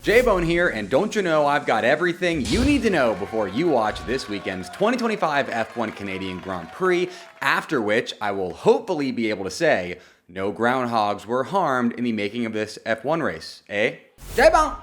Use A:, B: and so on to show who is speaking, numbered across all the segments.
A: J-Bone here, and don't you know I've got everything you need to know before you watch this weekend's 2025 F1 Canadian Grand Prix, after which I will hopefully be able to say, no groundhogs were harmed in the making of this F1 race, eh? J-Bone!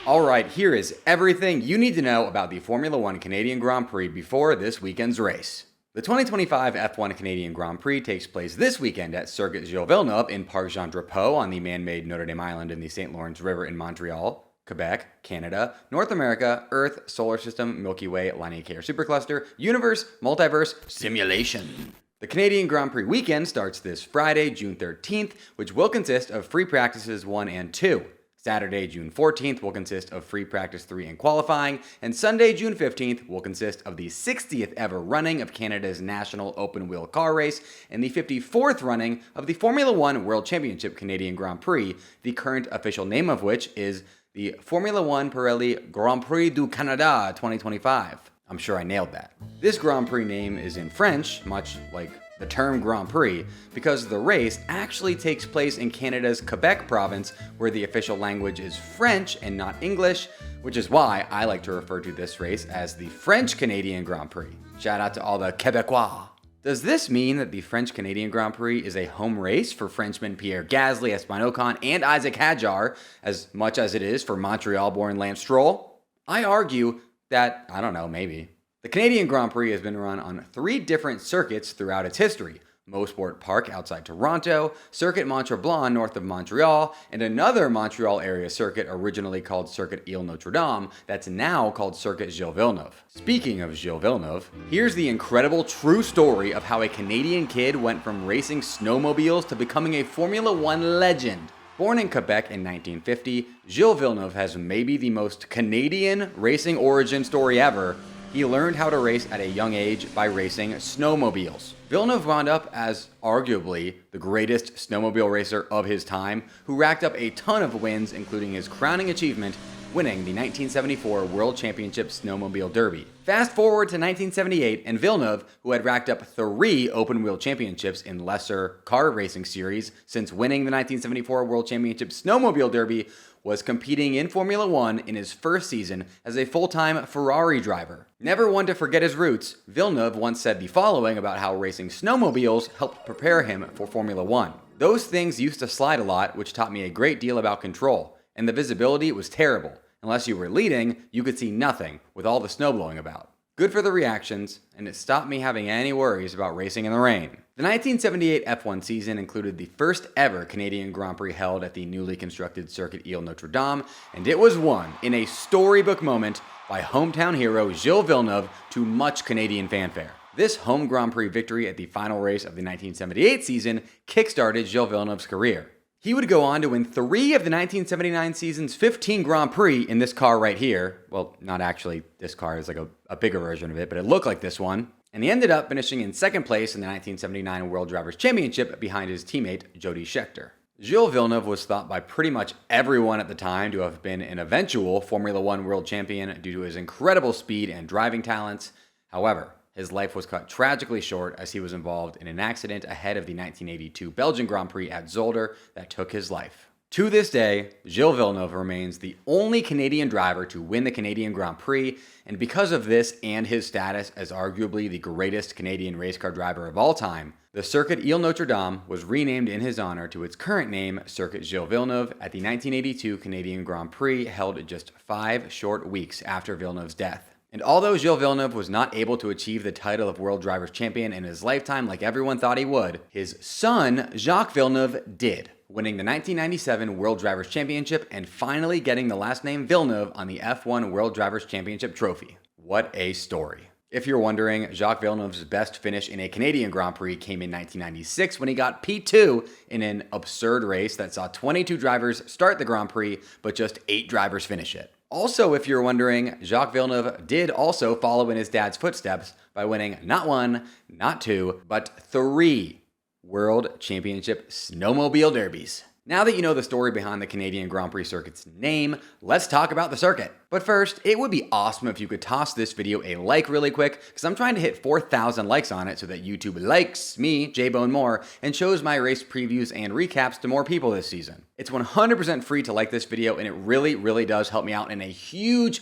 A: Alright, here is everything you need to know about the Formula 1 Canadian Grand Prix before this weekend's race. The 2025 F1 Canadian Grand Prix takes place this weekend at Circuit Gilles Villeneuve in Parc Jean Drapeau on the man-made Notre Dame Island in the St. Lawrence River in Montreal, Quebec, Canada, North America, Earth, Solar System, Milky Way, Laniakea Supercluster, Universe, Multiverse, Simulation. The Canadian Grand Prix weekend starts this Friday, June 13th, which will consist of free practices 1 and 2. Saturday, June 14th will consist of free practice 3 and qualifying, and Sunday, June 15th will consist of the 60th ever running of Canada's national open-wheel car race and the 54th running of the Formula 1 World Championship Canadian Grand Prix, the current official name of which is the Formula 1 Pirelli Grand Prix du Canada 2025. I'm sure I nailed that. This Grand Prix name is in French, much like the term Grand Prix, because the race actually takes place in Canada's Quebec province, where the official language is French and not English, which is why I like to refer to this race as the French Canadian Grand Prix. Shout out to all the Quebecois. Does this mean that the French Canadian Grand Prix is a home race for Frenchmen Pierre Gasly, Esteban Ocon, and Isaac Hadjar, as much as it is for Montreal-born Lance Stroll? I argue that, I don't know, maybe. The Canadian Grand Prix has been run on 3 different circuits throughout its history. Mosport Park outside Toronto, Circuit Mont-Tremblant north of Montreal, and another Montreal area circuit originally called Circuit Ile-Notre-Dame that's now called Circuit Gilles Villeneuve. Speaking of Gilles Villeneuve, here's the incredible true story of how a Canadian kid went from racing snowmobiles to becoming a Formula 1 legend. Born in Quebec in 1950, Gilles Villeneuve has maybe the most Canadian racing origin story ever. He learned how to race at a young age by racing snowmobiles. Villeneuve wound up as arguably the greatest snowmobile racer of his time, who racked up a ton of wins, including his crowning achievement, winning the 1974 World Championship Snowmobile Derby. Fast forward to 1978, and Villeneuve, who had racked up 3 open-wheel championships in lesser car racing series since winning the 1974 World Championship Snowmobile Derby, was competing in Formula 1 in his first season as a full-time Ferrari driver. Never one to forget his roots, Villeneuve once said the following about how racing snowmobiles helped prepare him for Formula 1. "Those things used to slide a lot, which taught me a great deal about control, and the visibility was terrible. Unless you were leading, you could see nothing with all the snow blowing about. Good for the reactions, and it stopped me having any worries about racing in the rain." The 1978 F1 season included the first ever Canadian Grand Prix held at the newly constructed Circuit Ile-Notre-Dame, and it was won in a storybook moment by hometown hero Gilles Villeneuve to much Canadian fanfare. This home Grand Prix victory at the final race of the 1978 season kickstarted Gilles Villeneuve's career. He would go on to win 3 of the 1979 season's 15 Grand Prix in this car right here. Well, not actually, this car is like a bigger version of it, but it looked like this one. And he ended up finishing in 2nd place in the 1979 World Drivers' Championship behind his teammate Jody Scheckter. Gilles Villeneuve was thought by pretty much everyone at the time to have been an eventual Formula 1 world champion due to his incredible speed and driving talents. However, his life was cut tragically short as he was involved in an accident ahead of the 1982 Belgian Grand Prix at Zolder that took his life. To this day, Gilles Villeneuve remains the only Canadian driver to win the Canadian Grand Prix, and because of this and his status as arguably the greatest Canadian race car driver of all time, the Circuit Ile-Notre-Dame was renamed in his honor to its current name, Circuit Gilles Villeneuve, at the 1982 Canadian Grand Prix held just 5 short weeks after Villeneuve's death. And although Gilles Villeneuve was not able to achieve the title of World Drivers' Champion in his lifetime like everyone thought he would, his son, Jacques Villeneuve, did, winning the 1997 World Drivers' Championship and finally getting the last name Villeneuve on the F1 World Drivers' Championship trophy. What a story. If you're wondering, Jacques Villeneuve's best finish in a Canadian Grand Prix came in 1996 when he got P2 in an absurd race that saw 22 drivers start the Grand Prix, but just 8 drivers finish it. Also, if you're wondering, Jacques Villeneuve did also follow in his dad's footsteps by winning not 1, not 2, but 3 World Championship Snowmobile Derbies. Now that you know the story behind the Canadian Grand Prix circuit's name, let's talk about the circuit. But first, it would be awesome if you could toss this video a like really quick, because I'm trying to hit 4,000 likes on it so that YouTube likes me, J-Bone, more, and shows my race previews and recaps to more people this season. It's 100% free to like this video, and it really does help me out in a huge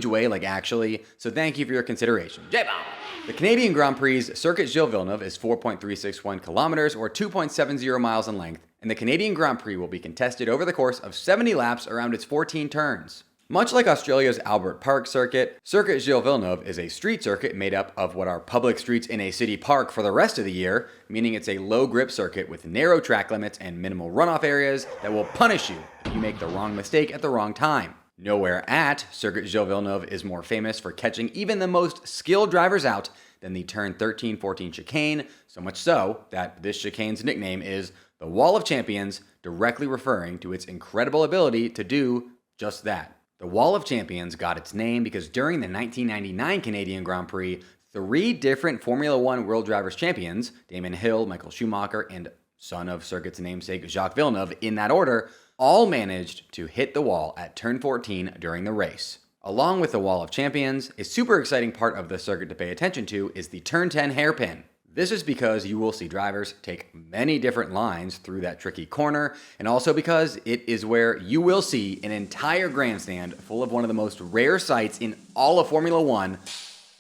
A: way, like actually, so thank you for your consideration. J-Bone! The Canadian Grand Prix Circuit Gilles Villeneuve is 4.361 kilometers or 2.70 miles in length, and the Canadian Grand Prix will be contested over the course of 70 laps around its 14 turns. Much like Australia's Albert Park circuit, Circuit Gilles Villeneuve is a street circuit made up of what are public streets in a city park for the rest of the year, meaning it's a low grip circuit with narrow track limits and minimal runoff areas that will punish you if you make the wrong mistake at the wrong time. Nowhere at Circuit Gilles Villeneuve is more famous for catching even the most skilled drivers out than the turn 13-14 chicane, so much so that this chicane's nickname is the Wall of Champions, directly referring to its incredible ability to do just that. The Wall of Champions got its name because during the 1999 Canadian Grand Prix, 3 different Formula One World Drivers' Champions, Damon Hill, Michael Schumacher, and son of circuit's namesake Jacques Villeneuve in that order, all managed to hit the wall at turn 14 during the race. Along with the Wall of Champions, a super exciting part of the circuit to pay attention to is the turn 10 hairpin. This is because you will see drivers take many different lines through that tricky corner, and also because it is where you will see an entire grandstand full of one of the most rare sights in all of Formula One,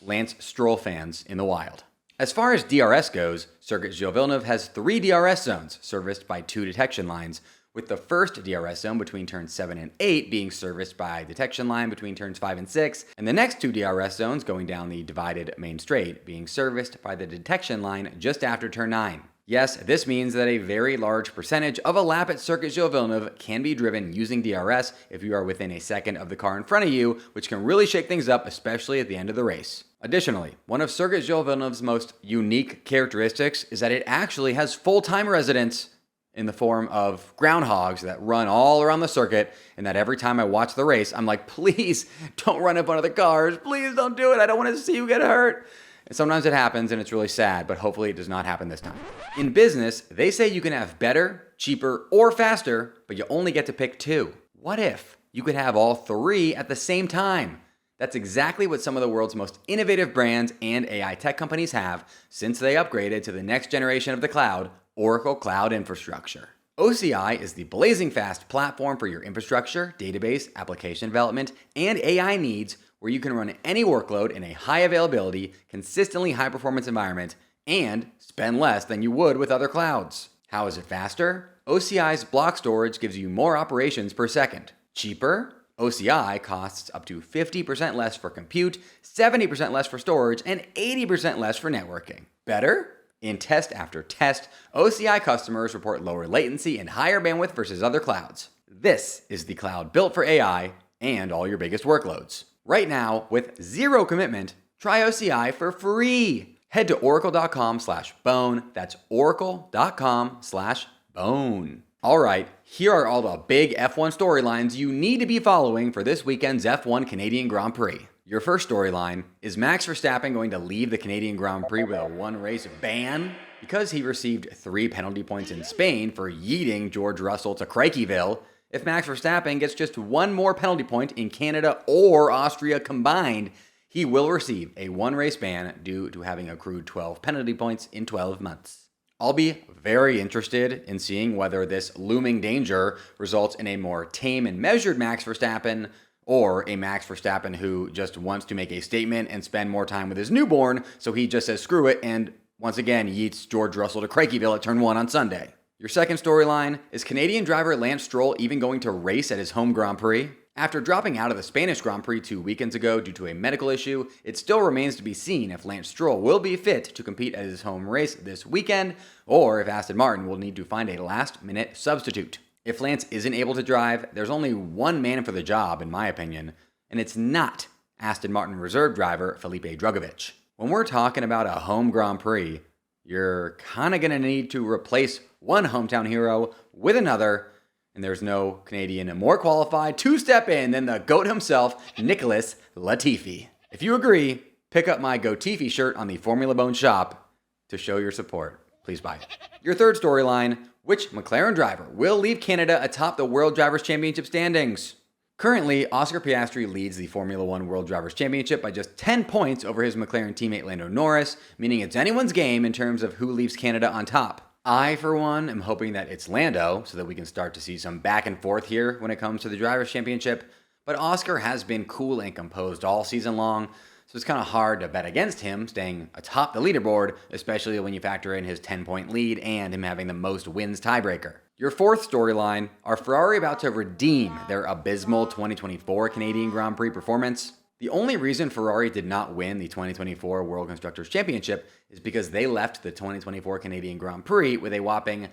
A: Lance Stroll fans in the wild. As far as DRS goes, Circuit Gilles Villeneuve has 3 DRS zones serviced by 2 detection lines, with the first DRS zone between turns 7 and 8 being serviced by a detection line between turns 5 and 6, and the next 2 DRS zones going down the divided main straight being serviced by the detection line just after turn 9. Yes, this means that a very large percentage of a lap at Circuit Gilles Villeneuve can be driven using DRS if you are within a second of the car in front of you, which can really shake things up, especially at the end of the race. Additionally, one of Circuit Gilles Villeneuve's most unique characteristics is that it actually has full-time residents in the form of groundhogs that run all around the circuit, and that every time I watch the race, I'm like, please don't run up under the cars. Please don't do it. I don't want to see you get hurt. And sometimes it happens, and it's really sad, but hopefully it does not happen this time. In business, they say you can have better, cheaper, or faster, but you only get to pick 2. What if you could have all 3 at the same time? That's exactly what some of the world's most innovative brands and AI tech companies have since they upgraded to the next generation of the cloud, Oracle Cloud Infrastructure. OCI is the blazing fast platform for your infrastructure, database, application development, and AI needs, where you can run any workload in a high availability, consistently high performance environment, and spend less than you would with other clouds. How is it faster? OCI's block storage gives you more operations per second. Cheaper? OCI costs up to 50% less for compute, 70% less for storage, and 80% less for networking. Better? In test after test, OCI customers report lower latency and higher bandwidth versus other clouds. This is the cloud built for AI and all your biggest workloads. Right now, with 0 commitment, try OCI for free. Head to oracle.com/bone. That's oracle.com/bone. All right, here are all the big F1 storylines you need to be following for this weekend's F1 Canadian Grand Prix. Your first storyline, is Max Verstappen going to leave the Canadian Grand Prix with a 1-race ban? Because he received 3 penalty points in Spain for yeeting George Russell to Crikeyville, if Max Verstappen gets just 1 more penalty point in Canada or Austria combined, he will receive a 1-race ban due to having accrued 12 penalty points in 12 months. I'll be very interested in seeing whether this looming danger results in a more tame and measured Max Verstappen, or a Max Verstappen who just wants to make a statement and spend more time with his newborn, so he just says screw it and once again yeets George Russell to Crikeyville at turn 1 on Sunday. Your second storyline, is Canadian driver Lance Stroll even going to race at his home Grand Prix? After dropping out of the Spanish Grand Prix 2 weekends ago due to a medical issue, it still remains to be seen if Lance Stroll will be fit to compete at his home race this weekend, or if Aston Martin will need to find a last-minute substitute. If Lance isn't able to drive, there's only one man for the job, in my opinion, and it's not Aston Martin reserve driver Felipe Drugovich. When we're talking about a home Grand Prix, you're kind of going to need to replace one hometown hero with another, and there's no Canadian more qualified to step in than the GOAT himself, Nicholas Latifi. If you agree, pick up my Goatifi shirt on the Formula Bone shop to show your support. Please buy. Your third storyline, Which McLaren driver will leave Canada atop the World Drivers' Championship standings? Currently, Oscar Piastri leads the Formula One World Drivers' Championship by just 10 points over his McLaren teammate Lando Norris, meaning it's anyone's game in terms of who leaves Canada on top. I, for one, am hoping that it's Lando, so that we can start to see some back and forth here when it comes to the Drivers' Championship, but Oscar has been cool and composed all season long, so it's kind of hard to bet against him staying atop the leaderboard, especially when you factor in his 10-point lead and him having the most wins tiebreaker. Your fourth storyline, are Ferrari about to redeem their abysmal 2024 Canadian Grand Prix performance? The only reason Ferrari did not win the 2024 World Constructors' Championship is because they left the 2024 Canadian Grand Prix with a whopping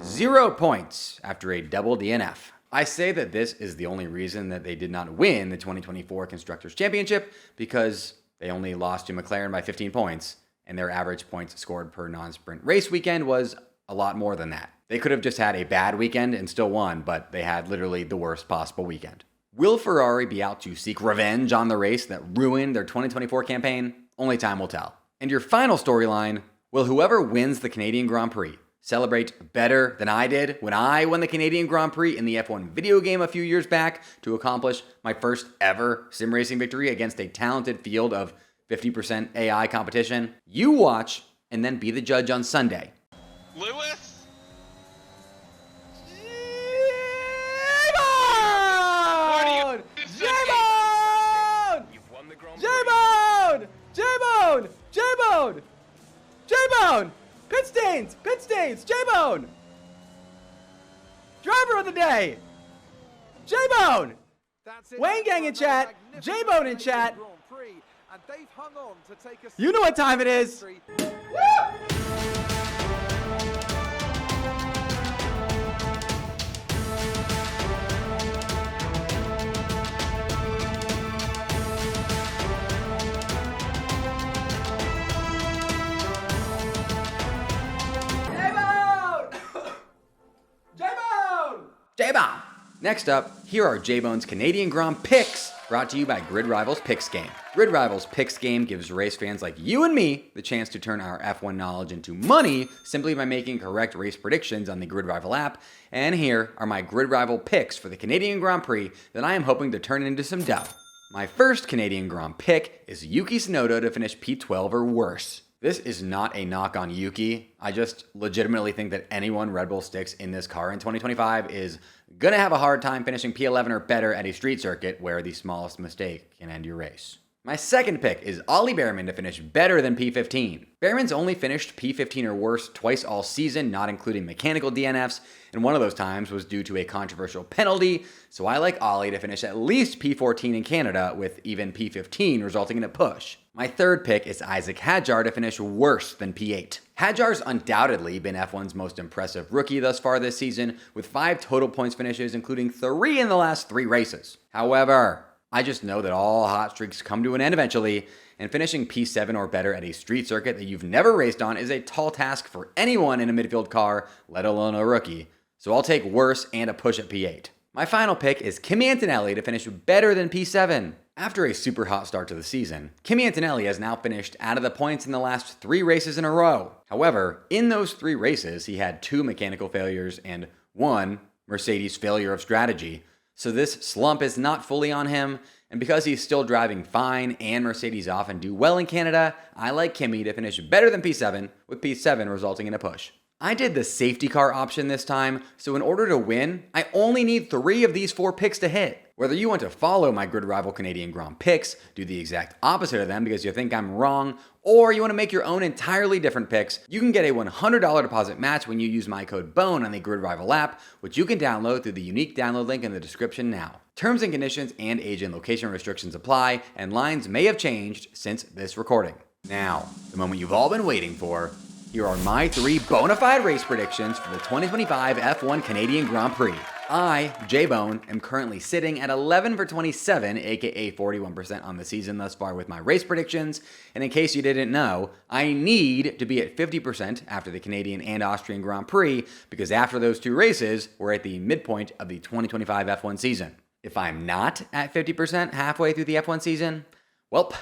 A: 0 points after a double DNF. I say that this is the only reason that they did not win the 2024 Constructors' Championship because they only lost to McLaren by 15 points, and their average points scored per non-sprint race weekend was a lot more than that. They could have just had a bad weekend and still won, but they had literally the worst possible weekend. Will Ferrari be out to seek revenge on the race that ruined their 2024 campaign? Only time will tell. And your final storyline, will whoever wins the Canadian Grand Prix celebrate better than I did when I won the Canadian Grand Prix in the F1 video game a few years back to accomplish my first ever sim racing victory against a talented field of 50% AI competition? You watch and then be the judge on Sunday.
B: Lewis?
A: J-Bone! Good stains! J-Bone! Driver of the day! J-Bone! Wayne Gang in chat, J-Bone in chat. You know what time it is. J-Bone! Next up, here are J-Bone's Canadian Grand picks, brought to you by Grid Rivals Picks Game. Grid Rivals Picks Game gives race fans like you and me the chance to turn our F1 knowledge into money simply by making correct race predictions on the Grid Rival app, and here are my Grid Rival picks for the Canadian Grand Prix that I am hoping to turn into some dough. My first Canadian Grand pick is Yuki Tsunoda to finish P12 or worse. This is not a knock on Yuki. I just legitimately think that anyone Red Bull sticks in this car in 2025 is gonna have a hard time finishing P11 or better at a street circuit where the smallest mistake can end your race. My second pick is Ollie Behrman to finish better than P15. Behrman's only finished P15 or worse twice all season, not including mechanical DNFs, and one of those times was due to a controversial penalty, so I like Ollie to finish at least P14 in Canada, with even P15 resulting in a push. My third pick is Isaac Hadjar to finish worse than P8. Hadjar's undoubtedly been F1's most impressive rookie thus far this season, with 5 total points finishes, including 3 in the last 3 races. However, I just know that all hot streaks come to an end eventually, and finishing P7 or better at a street circuit that you've never raced on is a tall task for anyone in a midfield car, let alone a rookie. So I'll take worse and a push at P8. My final pick is Kimi Antonelli to finish better than P7. After a super hot start to the season, Kimi Antonelli has now finished out of the points in the last 3 races in a row. However, in those 3 races, he had 2 mechanical failures and 1 Mercedes failure of strategy. So this slump is not fully on him, and because he's still driving fine and Mercedes often do well in Canada, I like Kimi to finish better than P7, with P7 resulting in a push. I did the safety car option this time, so in order to win, I only need 3 of these 4 picks to hit. Whether you want to follow my Grid Rival Canadian Grand picks, do the exact opposite of them because you think I'm wrong, or you want to make your own entirely different picks, you can get a $100 deposit match when you use my code BONE on the Grid Rival app, which you can download through the unique download link in the description now. Terms and conditions and age and location restrictions apply, and lines may have changed since this recording. Now, the moment you've all been waiting for. Here are my 3 bona fide race predictions for the 2025 F1 Canadian Grand Prix. I, J-Bone, am currently sitting at 11 for 27, aka 41% on the season thus far with my race predictions, and in case you didn't know, I need to be at 50% after the Canadian and Austrian Grand Prix, because after those 2 races, we're at the midpoint of the 2025 F1 season. If I'm not at 50% halfway through the F1 season, well,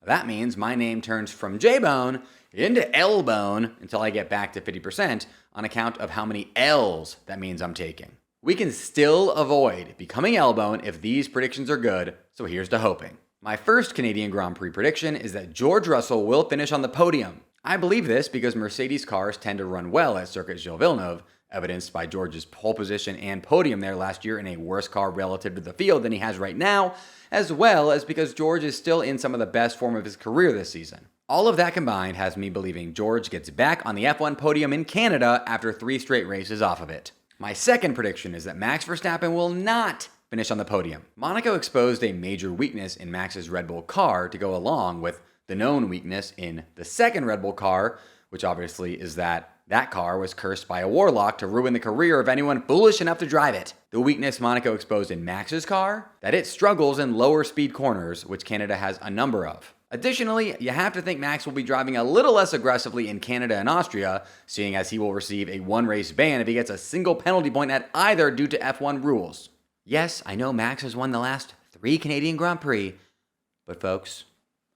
A: That means my name turns from J-Bone into L-Bone until I get back to 50% on account of how many L's that means I'm taking. We can still avoid becoming L-Bone if these predictions are good, so here's to hoping. My first Canadian Grand Prix prediction is that George Russell will finish on the podium. I believe this because Mercedes cars tend to run well at Circuit Gilles Villeneuve, evidenced by George's pole position and podium there last year in a worse car relative to the field than he has right now, as well as because George is still in some of the best form of his career this season. All of that combined has me believing George gets back on the F1 podium in Canada after 3 straight races off of it. My second prediction is that Max Verstappen will not finish on the podium. Monaco exposed a major weakness in Max's Red Bull car to go along with the known weakness in the second Red Bull car, which obviously is that car was cursed by a warlock to ruin the career of anyone foolish enough to drive it. The weakness Monaco exposed in Max's car, that it struggles in lower speed corners, which Canada has a number of. Additionally, you have to think Max will be driving a little less aggressively in Canada and Austria, seeing as he will receive a 1-race ban if he gets a single penalty point at either due to F1 rules. Yes, I know Max has won the last 3 Canadian Grand Prix, but folks,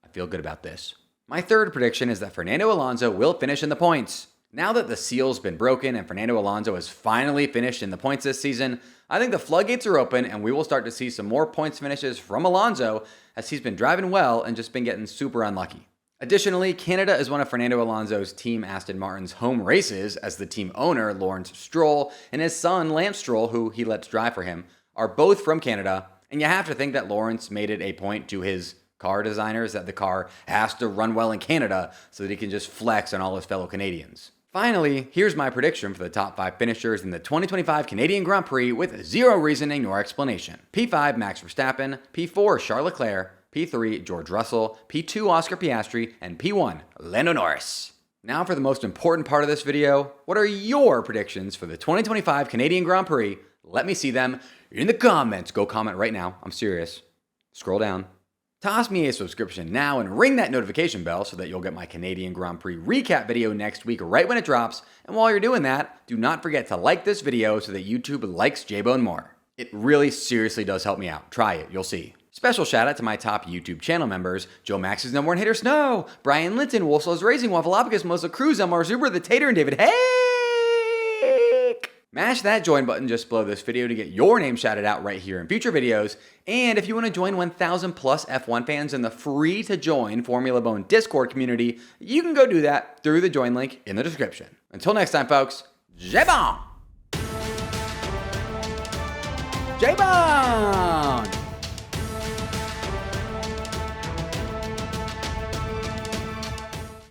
A: I feel good about this. My third prediction is that Fernando Alonso will finish in the points. Now that the seal's been broken and Fernando Alonso has finally finished in the points this season, I think the floodgates are open and we will start to see some more points finishes from Alonso as he's been driving well and just been getting super unlucky. Additionally, Canada is one of Fernando Alonso's team Aston Martin's home races, as the team owner, Lawrence Stroll, and his son, Lance Stroll, who he lets drive for him, are both from Canada, and you have to think that Lawrence made it a point to his car designers that the car has to run well in Canada so that he can just flex on all his fellow Canadians. Finally, here's my prediction for the top 5 finishers in the 2025 Canadian Grand Prix with zero reasoning nor explanation. P5, Max Verstappen. P4, Charles Leclerc. P3, George Russell. P2, Oscar Piastri. And P1, Lando Norris. Now for the most important part of this video, what are your predictions for the 2025 Canadian Grand Prix? Let me see them in the comments. Go comment right now. I'm serious. Scroll down. Toss me a subscription now and ring that notification bell so that you'll get my Canadian Grand Prix recap video next week right when it drops. And while you're doing that, do not forget to like this video so that YouTube likes J-Bone more. It really seriously does help me out. Try it, you'll see. Special shout out to my top YouTube channel members: Joe Max's number 1 hater Snow, Brian Linton, Wolfslow's Racing, Waffleopicus, Melissa Cruz, Elmar Zuber, The Tater, and David Hake. Mash that join button just below this video to get your name shouted out right here in future videos. And if you want to join 1,000 plus F1 fans in the free to join Formula Bone Discord community, you can go do that through the join link in the description. Until next time, folks, J-Bone! J-Bone!